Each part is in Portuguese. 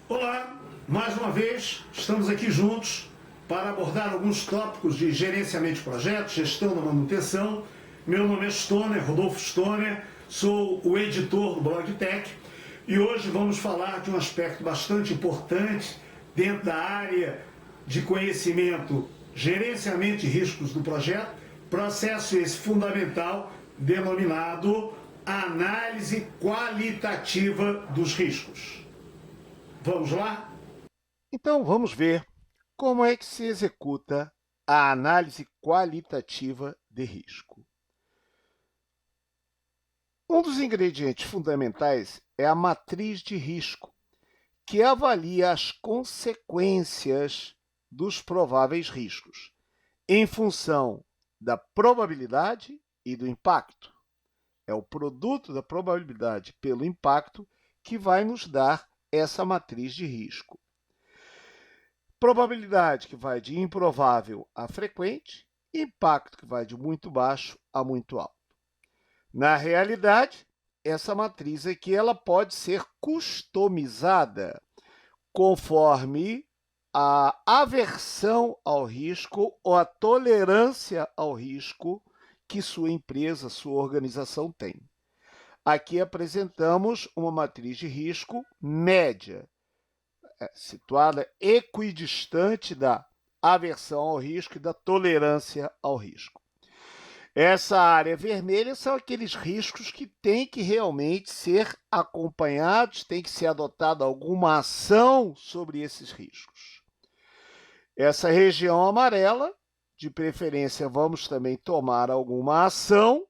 Olá, mais uma vez estamos aqui juntos para abordar alguns tópicos de gerenciamento de projetos, gestão da manutenção. Meu nome é Stoner, Rodolfo Stoner, sou o editor do Blog Tech e hoje vamos falar de um aspecto bastante importante dentro da área de conhecimento, gerenciamento de riscos do projeto, processo esse fundamental denominado análise qualitativa dos riscos. Vamos lá? Então, vamos ver como é que se executa a análise qualitativa de risco. Um dos ingredientes fundamentais é a matriz de risco, que avalia as consequências dos prováveis riscos, em função da probabilidade e do impacto. É o produto da probabilidade pelo impacto que vai nos dar essa matriz de risco. Probabilidade que vai de improvável a frequente, impacto que vai de muito baixo a muito alto. Na realidade, essa matriz aqui ela pode ser customizada conforme a aversão ao risco ou a tolerância ao risco que sua empresa, sua organização tem. Aqui apresentamos uma matriz de risco média, situada equidistante da aversão ao risco e da tolerância ao risco. Essa área vermelha são aqueles riscos que têm que realmente ser acompanhados, tem que ser adotada alguma ação sobre esses riscos. Essa região amarela, de preferência, vamos também tomar alguma ação,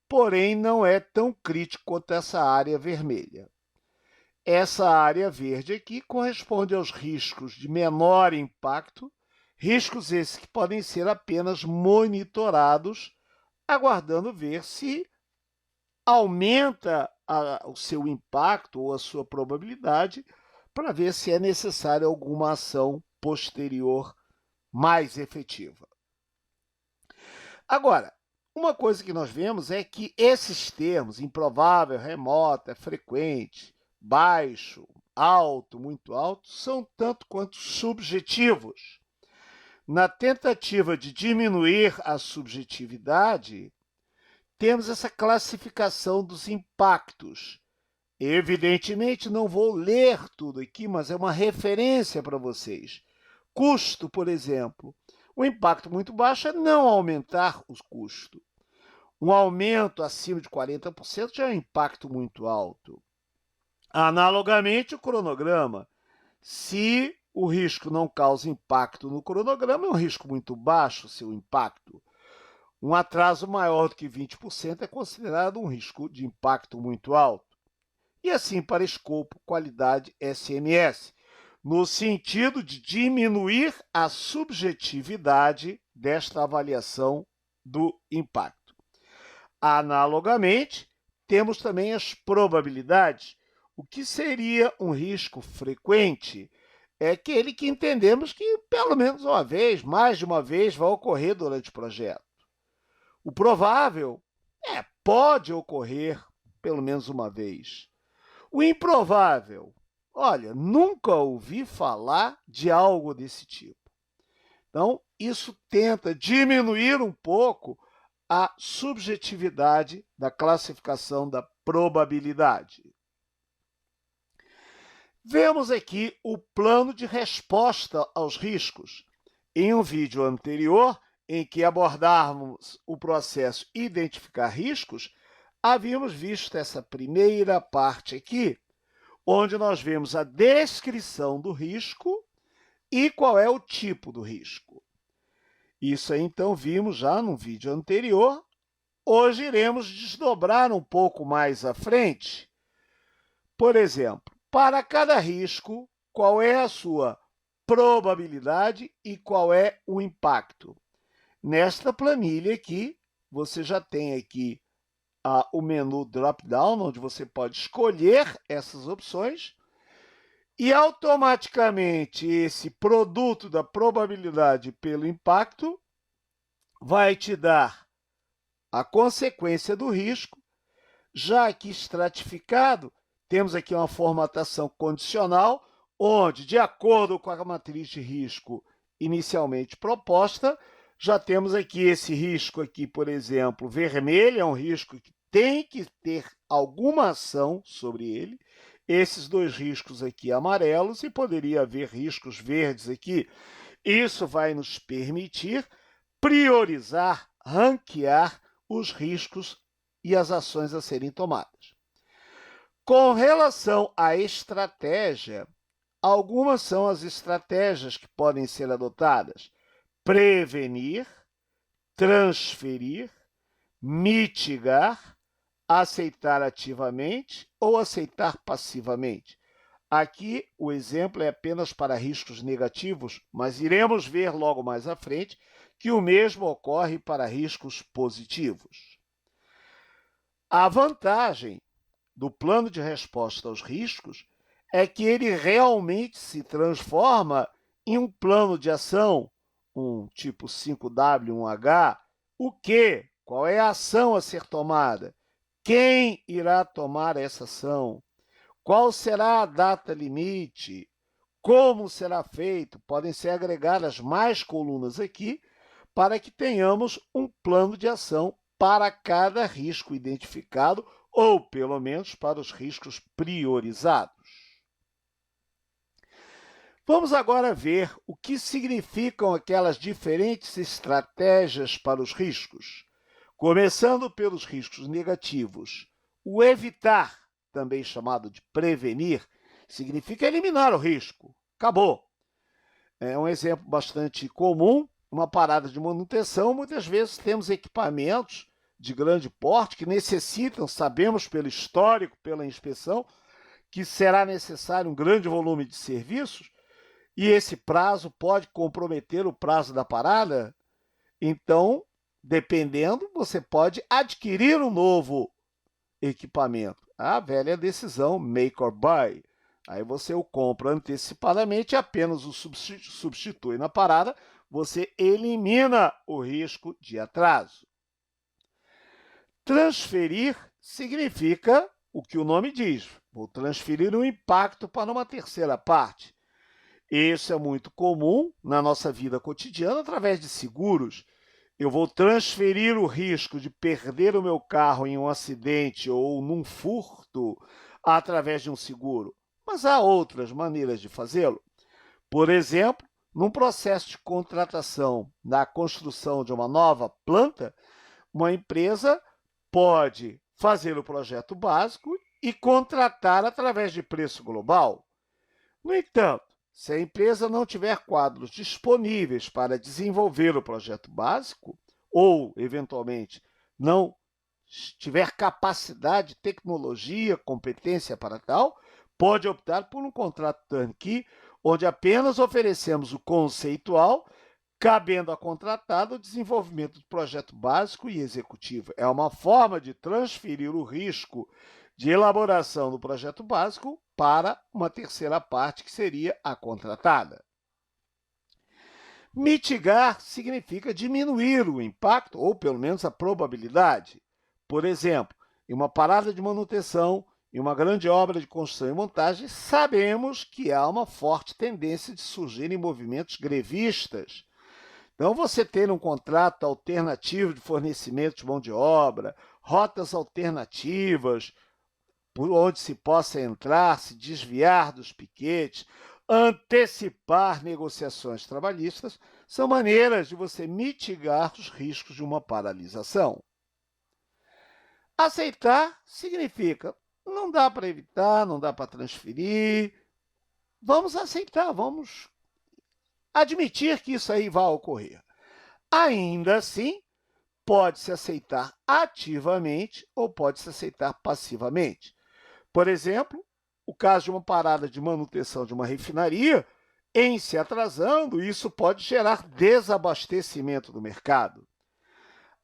porém não é tão crítico quanto essa área vermelha. Essa área verde aqui corresponde aos riscos de menor impacto, riscos esses que podem ser apenas monitorados, aguardando ver se aumenta o seu impacto ou a sua probabilidade para ver se é necessária alguma ação posterior mais efetiva. Agora, uma coisa que nós vemos é que esses termos, improvável, remota, frequente, baixo, alto, muito alto, são tanto quanto subjetivos. Na tentativa de diminuir a subjetividade, temos essa classificação dos impactos. Evidentemente, não vou ler tudo aqui, mas é uma referência para vocês. Custo, por exemplo. Um impacto muito baixo é não aumentar o custo. Um aumento acima de 40% já é um impacto muito alto. Analogamente, o cronograma. Se o risco não causa impacto no cronograma, é um risco muito baixo o seu impacto. Um atraso maior do que 20% é considerado um risco de impacto muito alto. E assim para escopo, qualidade, SMS, no sentido de diminuir a subjetividade desta avaliação do impacto. Analogamente, temos também as probabilidades. O que seria um risco frequente? É aquele que entendemos que, pelo menos uma vez, mais de uma vez, vai ocorrer durante o projeto. O provável pode ocorrer pelo menos uma vez. O improvável, olha, nunca ouvi falar de algo desse tipo. Então, isso tenta diminuir um pouco a subjetividade da classificação da probabilidade. Vemos aqui o plano de resposta aos riscos. Em um vídeo anterior, em que abordávamos o processo identificar riscos, havíamos visto essa primeira parte aqui, onde nós vemos a descrição do risco e qual é o tipo do risco. Isso aí, então, vimos já no vídeo anterior. Hoje iremos desdobrar um pouco mais à frente. Por exemplo, para cada risco, qual é a sua probabilidade e qual é o impacto? Nesta planilha aqui, você já tem aqui o menu drop-down, onde você pode escolher essas opções e automaticamente esse produto da probabilidade pelo impacto vai te dar a consequência do risco. Já aqui estratificado, temos aqui uma formatação condicional, onde, de acordo com a matriz de risco inicialmente proposta, já temos aqui esse risco aqui, por exemplo, vermelho, é um risco que tem que ter alguma ação sobre ele. Esses dois riscos aqui amarelos, e poderia haver riscos verdes aqui. Isso vai nos permitir priorizar, ranquear os riscos e as ações a serem tomadas. Com relação à estratégia, algumas são as estratégias que podem ser adotadas: prevenir, transferir, mitigar, aceitar ativamente ou aceitar passivamente. Aqui o exemplo é apenas para riscos negativos, mas iremos ver logo mais à frente que o mesmo ocorre para riscos positivos. A vantagem do plano de resposta aos riscos é que ele realmente se transforma em um plano de ação, um tipo 5W1H. O que? Qual é a ação a ser tomada? Quem irá tomar essa ação? Qual será a data limite? Como será feito? Podem ser agregadas mais colunas aqui para que tenhamos um plano de ação para cada risco identificado, ou pelo menos para os riscos priorizados. Vamos agora ver o que significam aquelas diferentes estratégias para os riscos. Começando pelos riscos negativos, o evitar, também chamado de prevenir, significa eliminar o risco. Acabou. É um exemplo bastante comum, uma parada de manutenção. Muitas vezes temos equipamentos de grande porte que necessitam, sabemos pelo histórico, pela inspeção, que será necessário um grande volume de serviços, e esse prazo pode comprometer o prazo da parada. Então, dependendo, você pode adquirir um novo equipamento. A velha decisão, make or buy. Aí você o compra antecipadamente e apenas o substitui na parada, você elimina o risco de atraso. Transferir significa o que o nome diz. Vou transferir o impacto para uma terceira parte. Isso é muito comum na nossa vida cotidiana através de seguros. Eu vou transferir o risco de perder o meu carro em um acidente ou num furto através de um seguro. Mas há outras maneiras de fazê-lo. Por exemplo, num processo de contratação na construção de uma nova planta, uma empresa pode fazer o projeto básico e contratar através de preço global. No entanto, se a empresa não tiver quadros disponíveis para desenvolver o projeto básico, ou, eventualmente, não tiver capacidade, tecnologia, competência para tal, pode optar por um contrato turnkey, onde apenas oferecemos o conceitual, cabendo a contratado o desenvolvimento do projeto básico e executivo. É uma forma de transferir o risco de elaboração do projeto básico para uma terceira parte, que seria a contratada. Mitigar significa diminuir o impacto, ou pelo menos a probabilidade. Por exemplo, em uma parada de manutenção, em uma grande obra de construção e montagem, sabemos que há uma forte tendência de surgirem movimentos grevistas. Então, você ter um contrato alternativo de fornecimento de mão de obra, rotas alternativas, por onde se possa entrar, se desviar dos piquetes, antecipar negociações trabalhistas, são maneiras de você mitigar os riscos de uma paralisação. Aceitar significa, não dá para evitar, não dá para transferir, vamos aceitar, vamos admitir que isso aí vai ocorrer. Ainda assim, pode-se aceitar ativamente ou pode-se aceitar passivamente. Por exemplo, o caso de uma parada de manutenção de uma refinaria, em se atrasando, isso pode gerar desabastecimento do mercado.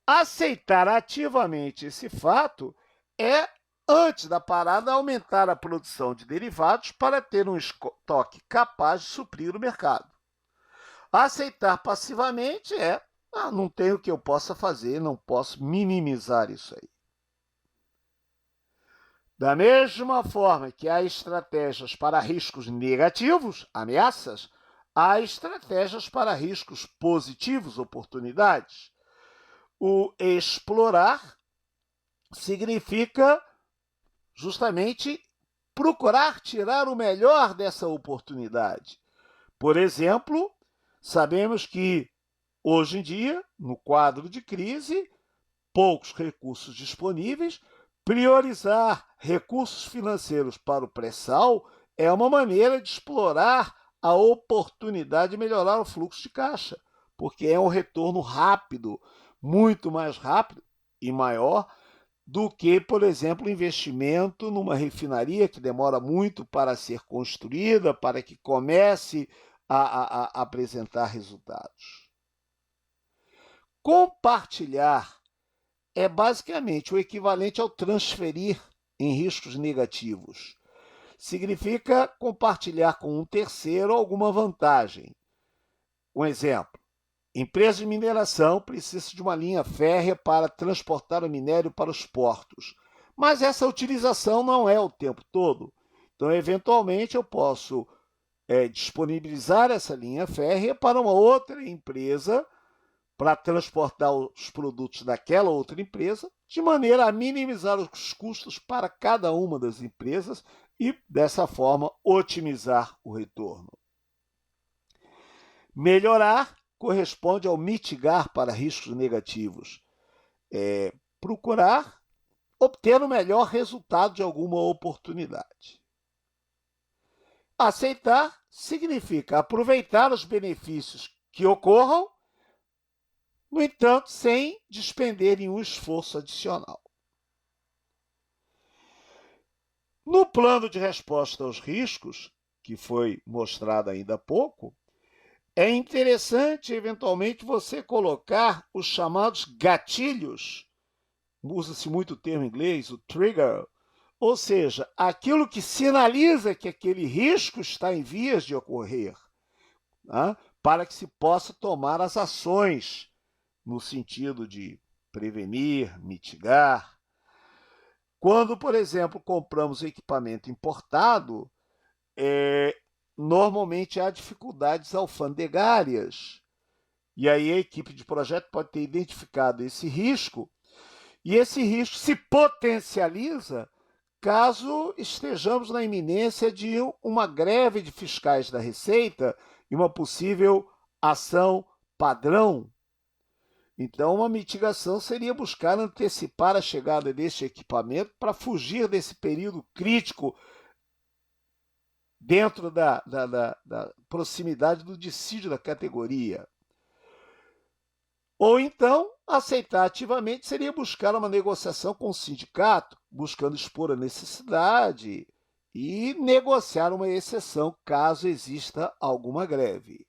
Aceitar ativamente esse fato é, antes da parada, aumentar a produção de derivados para ter um estoque capaz de suprir o mercado. Aceitar passivamente é, não tem o que eu possa fazer, não posso minimizar isso aí. Da mesma forma que há estratégias para riscos negativos, ameaças, há estratégias para riscos positivos, oportunidades. O explorar significa justamente procurar tirar o melhor dessa oportunidade. Por exemplo, sabemos que hoje em dia, no quadro de crise, poucos recursos disponíveis, priorizar recursos financeiros para o pré-sal é uma maneira de explorar a oportunidade de melhorar o fluxo de caixa, porque é um retorno rápido, muito mais rápido e maior do que, por exemplo, o investimento numa refinaria que demora muito para ser construída, para que comece a apresentar resultados. Compartilhar é basicamente o equivalente ao transferir em riscos negativos. Significa compartilhar com um terceiro alguma vantagem. Um exemplo: empresa de mineração precisa de uma linha férrea para transportar o minério para os portos, mas essa utilização não é o tempo todo. Então, eventualmente, eu posso disponibilizar essa linha férrea para uma outra empresa para transportar os produtos daquela outra empresa, de maneira a minimizar os custos para cada uma das empresas e, dessa forma, otimizar o retorno. Melhorar corresponde ao mitigar para riscos negativos. Procurar obter o melhor resultado de alguma oportunidade. Aceitar significa aproveitar os benefícios que ocorram, no entanto, sem despender nenhum esforço adicional. No plano de resposta aos riscos, que foi mostrado ainda há pouco, é interessante, eventualmente, você colocar os chamados gatilhos, usa-se muito o termo em inglês, o trigger, ou seja, aquilo que sinaliza que aquele risco está em vias de ocorrer, né, para que se possa tomar as ações no sentido de prevenir, mitigar. Quando, por exemplo, compramos equipamento importado, normalmente há dificuldades alfandegárias. E aí a equipe de projeto pode ter identificado esse risco, e esse risco se potencializa caso estejamos na iminência de uma greve de fiscais da Receita e uma possível ação padrão. Então, uma mitigação seria buscar antecipar a chegada deste equipamento para fugir desse período crítico dentro da proximidade do dissídio da categoria. Ou então, aceitar ativamente seria buscar uma negociação com o sindicato, buscando expor a necessidade e negociar uma exceção caso exista alguma greve.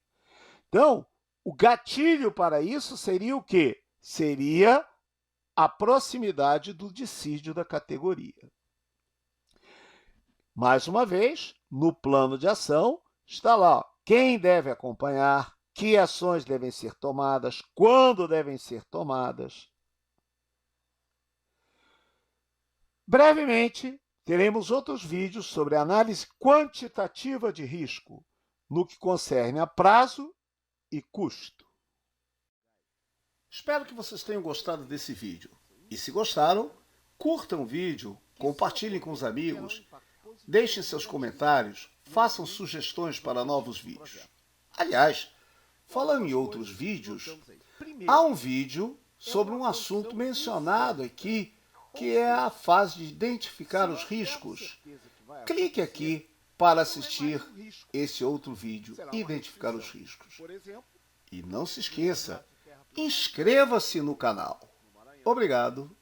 Então, o gatilho para isso seria o quê? Seria a proximidade do dissídio da categoria. Mais uma vez, no plano de ação, está lá quem deve acompanhar, que ações devem ser tomadas, quando devem ser tomadas. Brevemente, teremos outros vídeos sobre análise quantitativa de risco, no que concerne a prazo e custo. Espero que vocês tenham gostado desse vídeo. E se gostaram, curtam o vídeo, compartilhem com os amigos, deixem seus comentários, façam sugestões para novos vídeos. Aliás, falando em outros vídeos, há um vídeo sobre um assunto mencionado aqui, que é a fase de identificar os riscos. Clique aqui para assistir esse outro vídeo, identificar os riscos. E não se esqueça, inscreva-se no canal. Obrigado